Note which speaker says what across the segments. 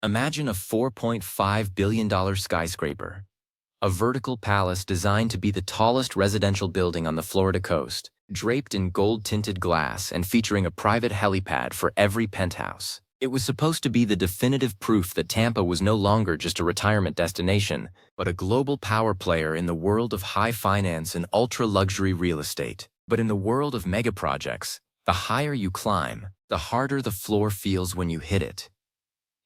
Speaker 1: Imagine a $4.5 billion skyscraper, a vertical palace designed to be the tallest residential building on the Florida coast, draped in gold-tinted glass and featuring a private helipad for every penthouse. It was supposed to be the definitive proof that Tampa was no longer just a retirement destination, but a global power player in the world of high finance and ultra-luxury real estate. But in the world of mega projects, the higher you climb, the harder the floor feels when you hit it.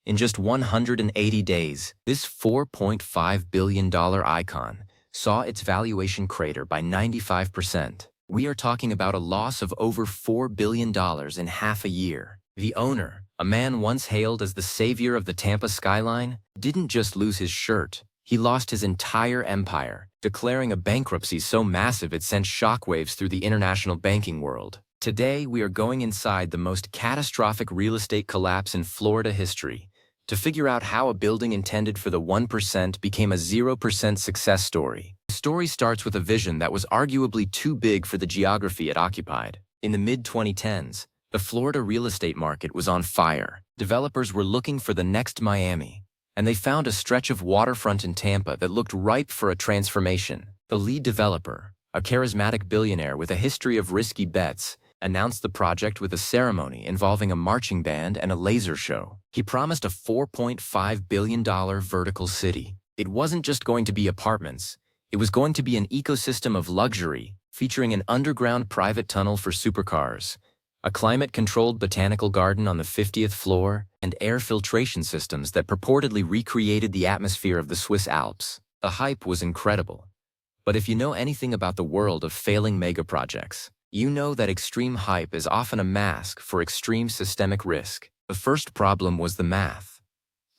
Speaker 1: In just 180 days, this $4.5 billion icon saw its valuation crater by 95%. We are talking about a loss of over $4 billion in half a year. The owner, a man once hailed as the savior of the Tampa skyline, didn't just lose his shirt. He lost his entire empire, declaring a bankruptcy so massive it sent shockwaves through the international banking world. Today, we are going inside the most catastrophic real estate collapse in Florida history to figure out how a building intended for the 1% became a 0% success story. The story starts with a vision that was arguably too big for the geography it occupied. In the mid-2010s, the Florida real estate market was on fire. Developers were looking for the next Miami, and they found a stretch of waterfront in Tampa that looked ripe for a transformation. The lead developer, a charismatic billionaire with a history of risky bets, announced the project with a ceremony involving a marching band and a laser show. He promised a $4.5 billion vertical city. It wasn't just going to be apartments. It was going to be an ecosystem of luxury, featuring an underground private tunnel for supercars, a climate-controlled botanical garden on the 50th floor, and air filtration systems that purportedly recreated the atmosphere of the Swiss Alps. The hype was incredible. But if you know anything about the world of failing megaprojects, you know that extreme hype is often a mask for extreme systemic risk. The first problem was the math.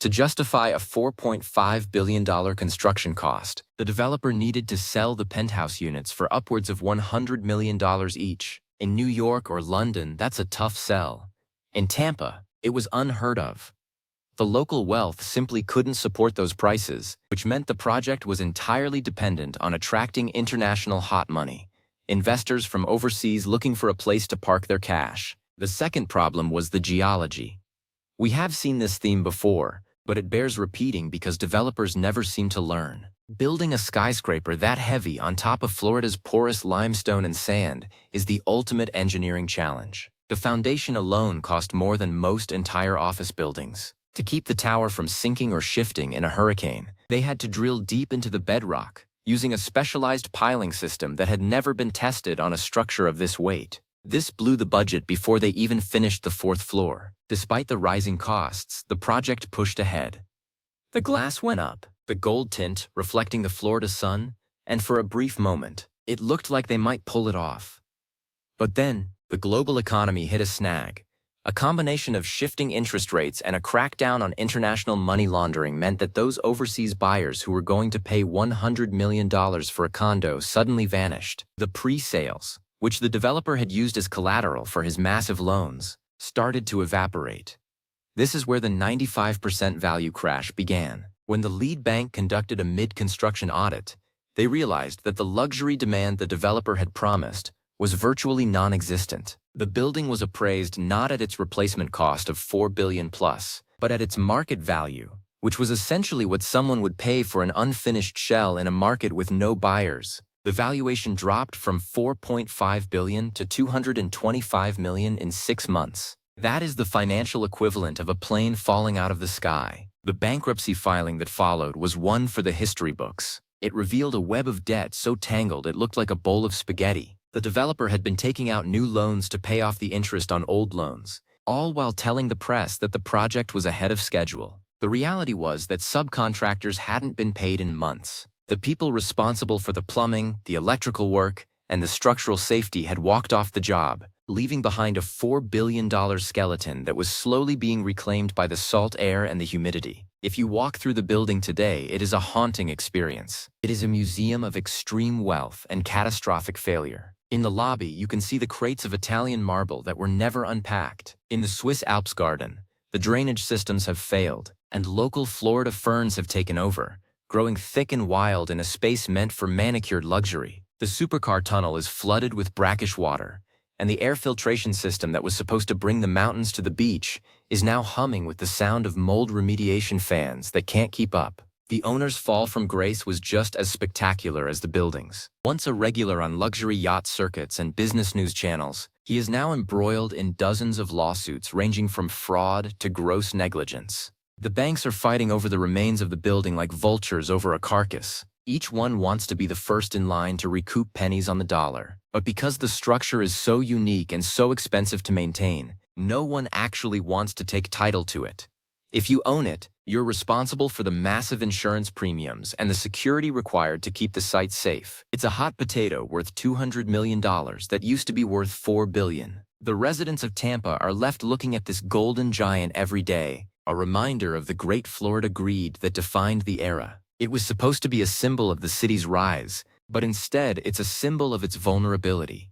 Speaker 1: To justify a $4.5 billion construction cost, the developer needed to sell the penthouse units for upwards of $100 million each. In New York or London, that's a tough sell. In Tampa, it was unheard of. The local wealth simply couldn't support those prices, which meant the project was entirely dependent on attracting international hot money, investors from overseas looking for a place to park their cash. The second problem was the geology. We have seen this theme before, but it bears repeating because developers never seem to learn. Building a skyscraper that heavy on top of Florida's porous limestone and sand is the ultimate engineering challenge. The foundation alone cost more than most entire office buildings. To keep the tower from sinking or shifting in a hurricane, they had to drill deep into the bedrock, using a specialized piling system that had never been tested on a structure of this weight. This blew the budget before they even finished the fourth floor. Despite the rising costs, the project pushed ahead. The glass went up, the gold tint reflecting the Florida sun, and for a brief moment, it looked like they might pull it off. But then, the global economy hit a snag. A combination of shifting interest rates and a crackdown on international money laundering meant that those overseas buyers who were going to pay $100 million for a condo suddenly vanished. The pre-sales, which the developer had used as collateral for his massive loans, started to evaporate. This is where the 95% value crash began. When the lead bank conducted a mid-construction audit, they realized that the luxury demand the developer had promised was virtually non-existent. The building was appraised not at its replacement cost of $4 billion plus, but at its market value, which was essentially what someone would pay for an unfinished shell in a market with no buyers. The valuation dropped from $4.5 billion to $225 million in 6 months. That is the financial equivalent of a plane falling out of the sky. The bankruptcy filing that followed was one for the history books. It revealed a web of debt so tangled it looked like a bowl of spaghetti. The developer had been taking out new loans to pay off the interest on old loans, all while telling the press that the project was ahead of schedule. The reality was that subcontractors hadn't been paid in months. The people responsible for the plumbing, the electrical work, and the structural safety had walked off the job, leaving behind a $4 billion skeleton that was slowly being reclaimed by the salt air and the humidity. If you walk through the building today, it is a haunting experience. It is a museum of extreme wealth and catastrophic failure. In the lobby, you can see the crates of Italian marble that were never unpacked. In the Swiss Alps garden, the drainage systems have failed, and local Florida ferns have taken over, growing thick and wild in a space meant for manicured luxury. The supercar tunnel is flooded with brackish water, and the air filtration system that was supposed to bring the mountains to the beach is now humming with the sound of mold remediation fans that can't keep up. The owner's fall from grace was just as spectacular as the buildings. Once a regular on luxury yacht circuits and business news channels, he is now embroiled in dozens of lawsuits ranging from fraud to gross negligence. The banks are fighting over the remains of the building like vultures over a carcass. Each one wants to be the first in line to recoup pennies on the dollar. But because the structure is so unique and so expensive to maintain, no one actually wants to take title to it. If you own it, you're responsible for the massive insurance premiums and the security required to keep the site safe. It's a hot potato worth $200 million that used to be worth $4 billion. The residents of Tampa are left looking at this golden giant every day, a reminder of the great Florida greed that defined the era. It was supposed to be a symbol of the city's rise, but instead it's a symbol of its vulnerability.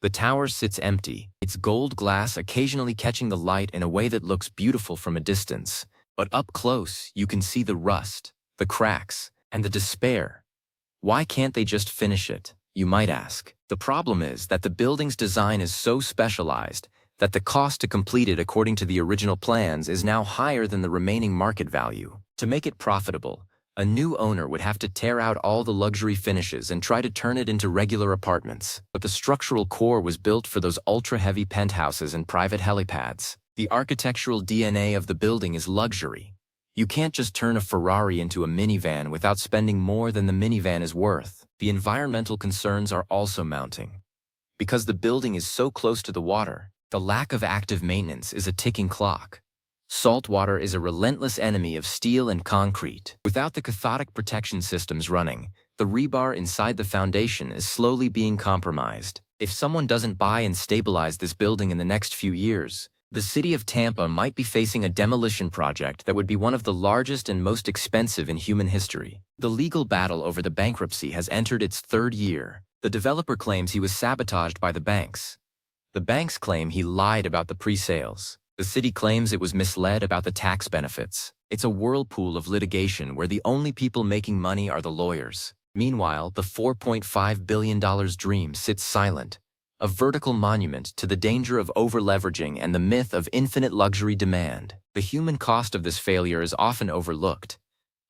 Speaker 1: The tower sits empty, its gold glass occasionally catching the light in a way that looks beautiful from a distance. But up close, you can see the rust, the cracks, and the despair. Why can't they just finish it, you might ask? The problem is that the building's design is so specialized that the cost to complete it according to the original plans is now higher than the remaining market value. To make it profitable, a new owner would have to tear out all the luxury finishes and try to turn it into regular apartments. But the structural core was built for those ultra-heavy penthouses and private helipads. The architectural DNA of the building is luxury. You can't just turn a Ferrari into a minivan without spending more than the minivan is worth. The environmental concerns are also mounting. Because the building is so close to the water, the lack of active maintenance is a ticking clock. Salt water is a relentless enemy of steel and concrete. Without the cathodic protection systems running, the rebar inside the foundation is slowly being compromised. If someone doesn't buy and stabilize this building in the next few years, the city of Tampa might be facing a demolition project that would be one of the largest and most expensive in human history. The legal battle over the bankruptcy has entered its third year. The developer claims he was sabotaged by the banks. The banks claim he lied about the pre-sales. The city claims it was misled about the tax benefits. It's a whirlpool of litigation where the only people making money are the lawyers. Meanwhile, the $4.5 billion dream sits silent, a vertical monument to the danger of over-leveraging and the myth of infinite luxury demand. The human cost of this failure is often overlooked.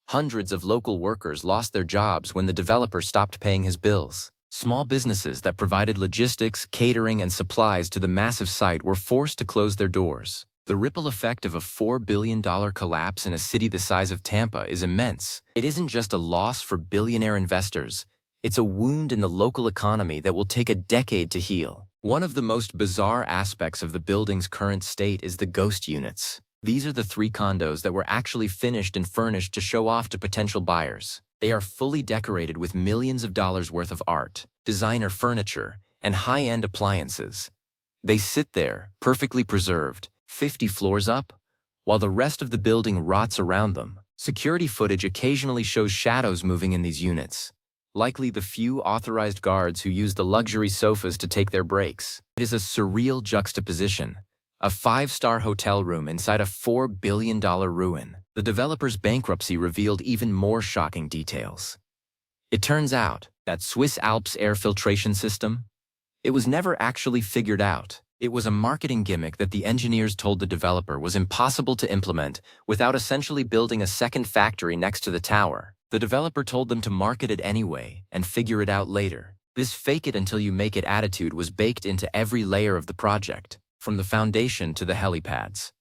Speaker 1: Hundreds of local workers lost their jobs when the developer stopped paying his bills. Small businesses that provided logistics, catering, and supplies to the massive site were forced to close their doors. The ripple effect of a $4 billion collapse in a city the size of Tampa is immense. It isn't just a loss for billionaire investors. It's a wound in the local economy that will take a decade to heal. One of the most bizarre aspects of the building's current state is the ghost units. These are the 3 condos that were actually finished and furnished to show off to potential buyers. They are fully decorated with millions of dollars worth of art, designer furniture, and high-end appliances. They sit there, perfectly preserved, 50 floors up, while the rest of the building rots around them. Security footage occasionally shows shadows moving in these units, likely the few authorized guards who use the luxury sofas to take their breaks. It is a surreal juxtaposition. A 5-star hotel room inside a $4 billion ruin. The developer's bankruptcy revealed even more shocking details. It turns out that Swiss Alps air filtration system, it was never actually figured out. It was a marketing gimmick that the engineers told the developer was impossible to implement without essentially building a second factory next to the tower. The developer told them to market it anyway and figure it out later. This fake it until you make it attitude was baked into every layer of the project, from the foundation to the helipads.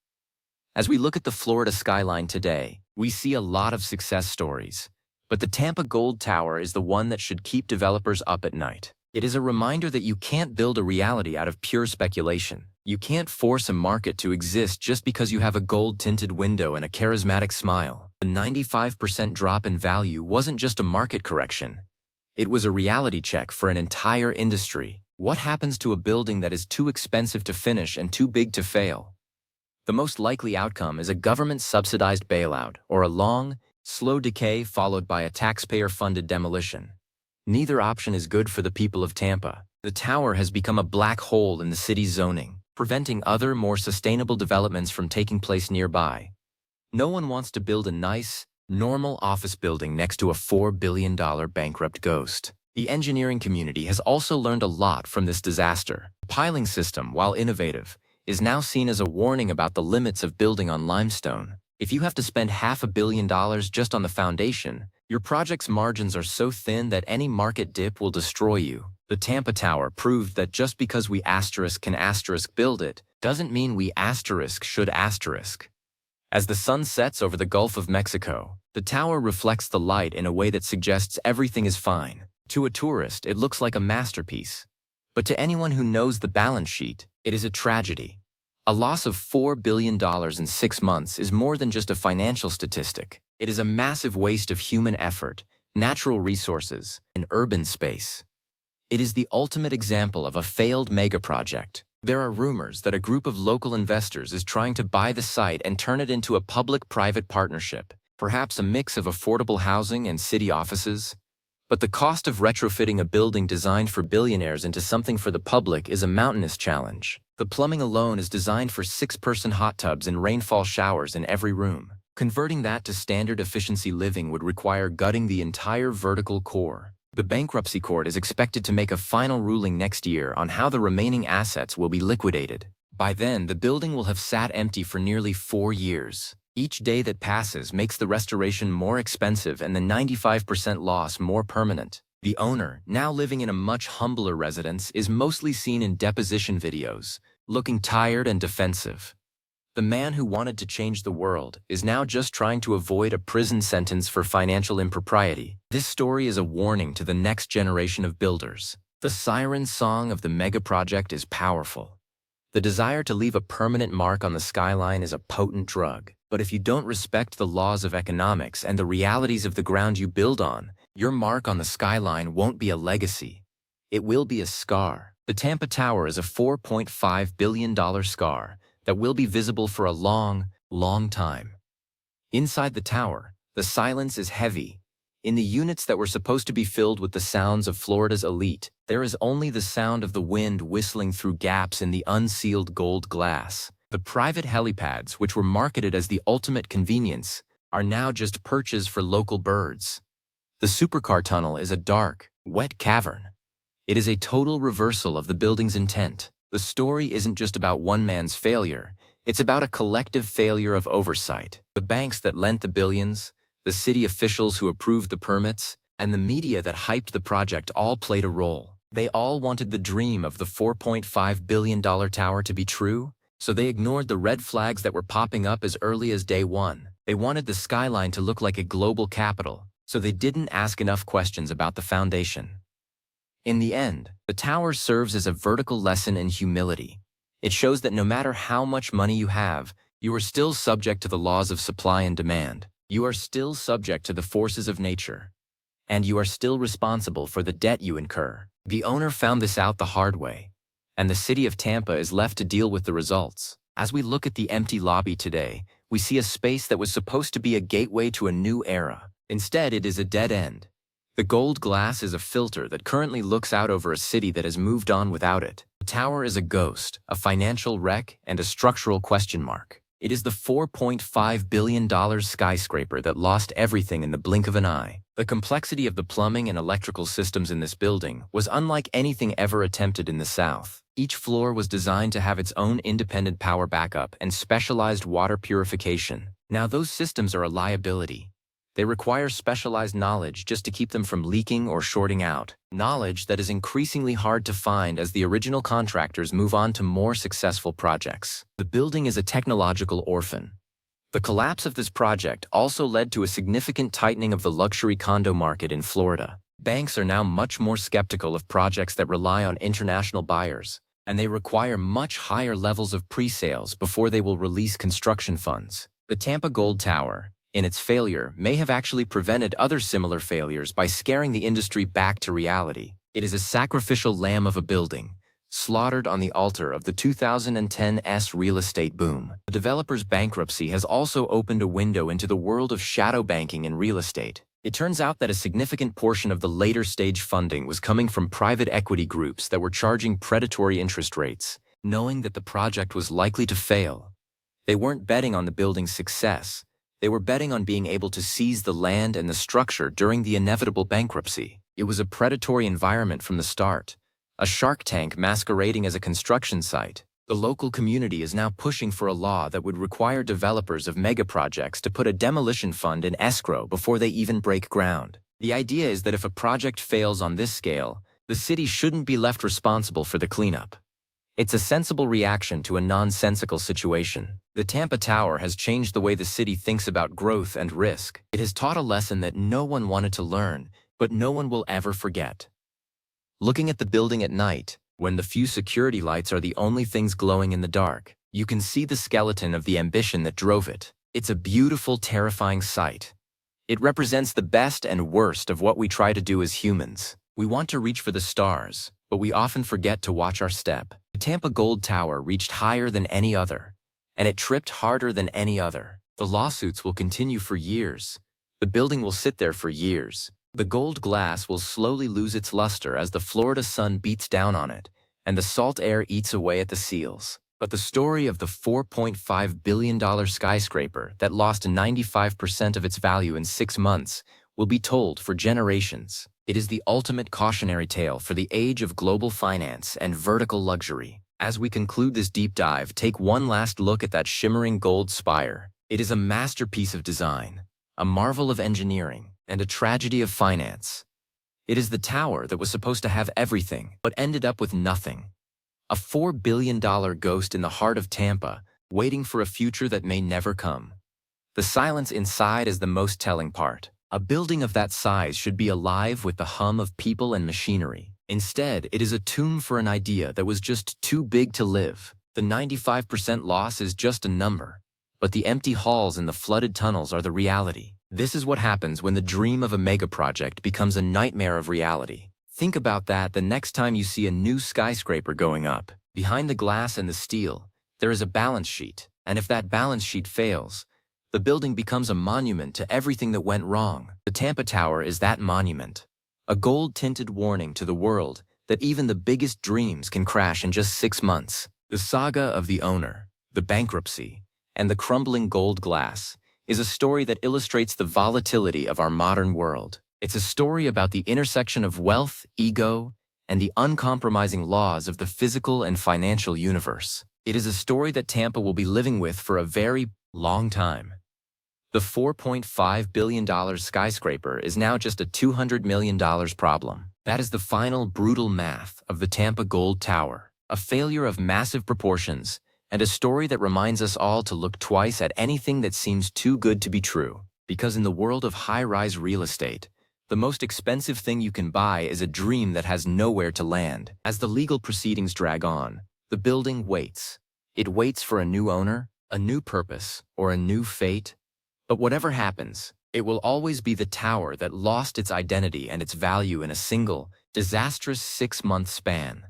Speaker 1: As we look at the Florida skyline today, we see a lot of success stories. But the Tampa Gold Tower is the one that should keep developers up at night. It is a reminder that you can't build a reality out of pure speculation. You can't force a market to exist just because you have a gold-tinted window and a charismatic smile. The 95% drop in value wasn't just a market correction. It was a reality check for an entire industry. What happens to a building that is too expensive to finish and too big to fail? The most likely outcome is a government-subsidized bailout or a long, slow decay followed by a taxpayer-funded demolition. Neither option is good for the people of Tampa. The tower has become a black hole in the city's zoning, preventing other, more sustainable developments from taking place nearby. No one wants to build a nice, normal office building next to a $4 billion bankrupt ghost. The engineering community has also learned a lot from this disaster. The piling system, while innovative, is now seen as a warning about the limits of building on limestone. If you have to spend $500 million just on the foundation, your project's margins are so thin that any market dip will destroy you. The Tampa Tower proved that just because we can build it, doesn't mean we should asterisk. As the sun sets over the Gulf of Mexico, the tower reflects the light in a way that suggests everything is fine. To a tourist, it looks like a masterpiece. But to anyone who knows the balance sheet, it is a tragedy. A loss of $4 billion in 6 months is more than just a financial statistic. It is a massive waste of human effort, natural resources, and urban space. It is the ultimate example of a failed megaproject. There are rumors that a group of local investors is trying to buy the site and turn it into a public-private partnership, perhaps a mix of affordable housing and city offices. But the cost of retrofitting a building designed for billionaires into something for the public is a mountainous challenge. The plumbing alone is designed for 6-person hot tubs and rainfall showers in every room. Converting that to standard efficiency living would require gutting the entire vertical core. The bankruptcy court is expected to make a final ruling next year on how the remaining assets will be liquidated. By then, the building will have sat empty for nearly 4 years. Each day that passes makes the restoration more expensive and the 95% loss more permanent. The owner, now living in a much humbler residence, is mostly seen in deposition videos, looking tired and defensive. The man who wanted to change the world is now just trying to avoid a prison sentence for financial impropriety. This story is a warning to the next generation of builders. The siren song of the mega project is powerful. The desire to leave a permanent mark on the skyline is a potent drug. But if you don't respect the laws of economics and the realities of the ground you build on, your mark on the skyline won't be a legacy. It will be a scar. The Tampa Tower is a $4.5 billion scar that will be visible for a long, long time. Inside the tower, the silence is heavy. In the units that were supposed to be filled with the sounds of Florida's elite, there is only the sound of the wind whistling through gaps in the unsealed gold glass. The private helipads, which were marketed as the ultimate convenience, are now just perches for local birds. The supercar tunnel is a dark, wet cavern. It is a total reversal of the building's intent. The story isn't just about one man's failure, it's about a collective failure of oversight. The banks that lent the billions, the city officials who approved the permits, and the media that hyped the project all played a role. They all wanted the dream of the $4.5 billion tower to be true, so they ignored the red flags that were popping up as early as day one. They wanted the skyline to look like a global capital, so they didn't ask enough questions about the foundation. In the end, the tower serves as a vertical lesson in humility. It shows that no matter how much money you have, you are still subject to the laws of supply and demand. You are still subject to the forces of nature. And you are still responsible for the debt you incur. The owner found this out the hard way, and the city of Tampa is left to deal with the results. As we look at the empty lobby today, we see a space that was supposed to be a gateway to a new era. Instead, it is a dead end. The gold glass is a filter that currently looks out over a city that has moved on without it. The tower is a ghost, a financial wreck, and a structural question mark. It is the $4.5 billion skyscraper that lost everything in the blink of an eye. The complexity of the plumbing and electrical systems in this building was unlike anything ever attempted in the South. Each floor was designed to have its own independent power backup and specialized water purification. Now those systems are a liability. They require specialized knowledge just to keep them from leaking or shorting out. Knowledge that is increasingly hard to find as the original contractors move on to more successful projects. The building is a technological orphan. The collapse of this project also led to a significant tightening of the luxury condo market in Florida. Banks are now much more skeptical of projects that rely on international buyers, and they require much higher levels of pre-sales before they will release construction funds. The Tampa Gold Tower, in its failure, may have actually prevented other similar failures by scaring the industry back to reality. It is a sacrificial lamb of a building, slaughtered on the altar of the 2010s real estate boom. The developer's bankruptcy has also opened a window into the world of shadow banking in real estate. It turns out that a significant portion of the later stage funding was coming from private equity groups that were charging predatory interest rates, knowing that the project was likely to fail. They weren't betting on the building's success. They were betting on being able to seize the land and the structure during the inevitable bankruptcy. It was a predatory environment from the start, a shark tank masquerading as a construction site. The local community is now pushing for a law that would require developers of megaprojects to put a demolition fund in escrow before they even break ground. The idea is that if a project fails on this scale, the city shouldn't be left responsible for the cleanup. It's a sensible reaction to a nonsensical situation. The Tampa Tower has changed the way the city thinks about growth and risk. It has taught a lesson that no one wanted to learn, but no one will ever forget. Looking at the building at night, when the few security lights are the only things glowing in the dark, you can see the skeleton of the ambition that drove it. It's a beautiful, terrifying sight. It represents the best and worst of what we try to do as humans. We want to reach for the stars, but we often forget to watch our step. The Tampa Gold Tower reached higher than any other, and it tripped harder than any other. The lawsuits will continue for years. The building will sit there for years. The gold glass will slowly lose its luster as the Florida sun beats down on it, and the salt air eats away at the seals. But the story of the $4.5 billion skyscraper that lost 95% of its value in 6 months will be told for generations. It is the ultimate cautionary tale for the age of global finance and vertical luxury. As we conclude this deep dive, take one last look at that shimmering gold spire. It is a masterpiece of design, a marvel of engineering, and a tragedy of finance. It is the tower that was supposed to have everything, but ended up with nothing. A $4 billion ghost in the heart of Tampa, waiting for a future that may never come. The silence inside is the most telling part. A building of that size should be alive with the hum of people and machinery. Instead, it is a tomb for an idea that was just too big to live. The 95% loss is just a number, but the empty halls and the flooded tunnels are the reality. This is what happens when the dream of a megaproject becomes a nightmare of reality. Think about that the next time you see a new skyscraper going up. Behind the glass and the steel, there is a balance sheet, and if that balance sheet fails, the building becomes a monument to everything that went wrong. The Tampa Tower is that monument, a gold-tinted warning to the world that even the biggest dreams can crash in just 6 months. The saga of the owner, the bankruptcy, and the crumbling gold glass is a story that illustrates the volatility of our modern world. It's a story about the intersection of wealth, ego, and the uncompromising laws of the physical and financial universe. It is a story that Tampa will be living with for a very long time. The $4.5 billion skyscraper is now just a $200 million problem. That is the final brutal math of the Tampa Gold Tower, a failure of massive proportions, and a story that reminds us all to look twice at anything that seems too good to be true. Because in the world of high-rise real estate, the most expensive thing you can buy is a dream that has nowhere to land. As the legal proceedings drag on, the building waits. It waits for a new owner, a new purpose, or a new fate. But whatever happens, it will always be the tower that lost its identity and its value in a single, disastrous 6-month span.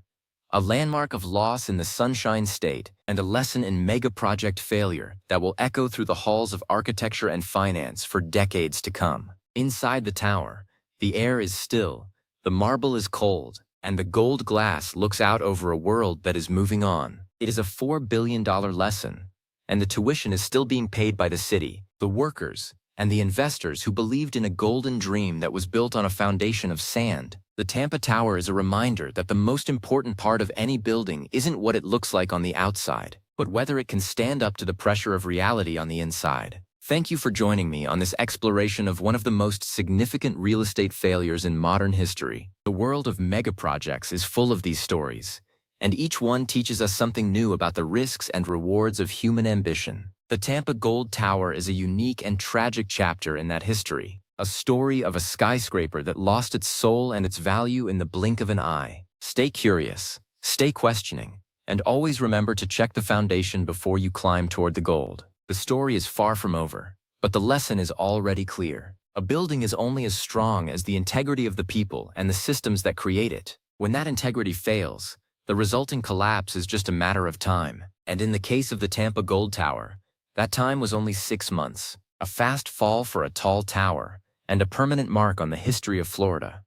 Speaker 1: A landmark of loss in the Sunshine State and a lesson in mega-project failure that will echo through the halls of architecture and finance for decades to come. Inside the tower, the air is still, the marble is cold, and the gold glass looks out over a world that is moving on. It is a $4 billion lesson, and the tuition is still being paid by the city, the workers, and the investors who believed in a golden dream that was built on a foundation of sand. The Tampa Tower is a reminder that the most important part of any building isn't what it looks like on the outside, but whether it can stand up to the pressure of reality on the inside. Thank you for joining me on this exploration of one of the most significant real estate failures in modern history. The world of megaprojects is full of these stories, and each one teaches us something new about the risks and rewards of human ambition. The Tampa Gold Tower is a unique and tragic chapter in that history, a story of a skyscraper that lost its soul and its value in the blink of an eye. Stay curious, stay questioning, and always remember to check the foundation before you climb toward the gold. The story is far from over, but the lesson is already clear. A building is only as strong as the integrity of the people and the systems that create it. When that integrity fails, the resulting collapse is just a matter of time. And in the case of the Tampa Gold Tower, that time was only 6 months, a fast fall for a tall tower, and a permanent mark on the history of Florida.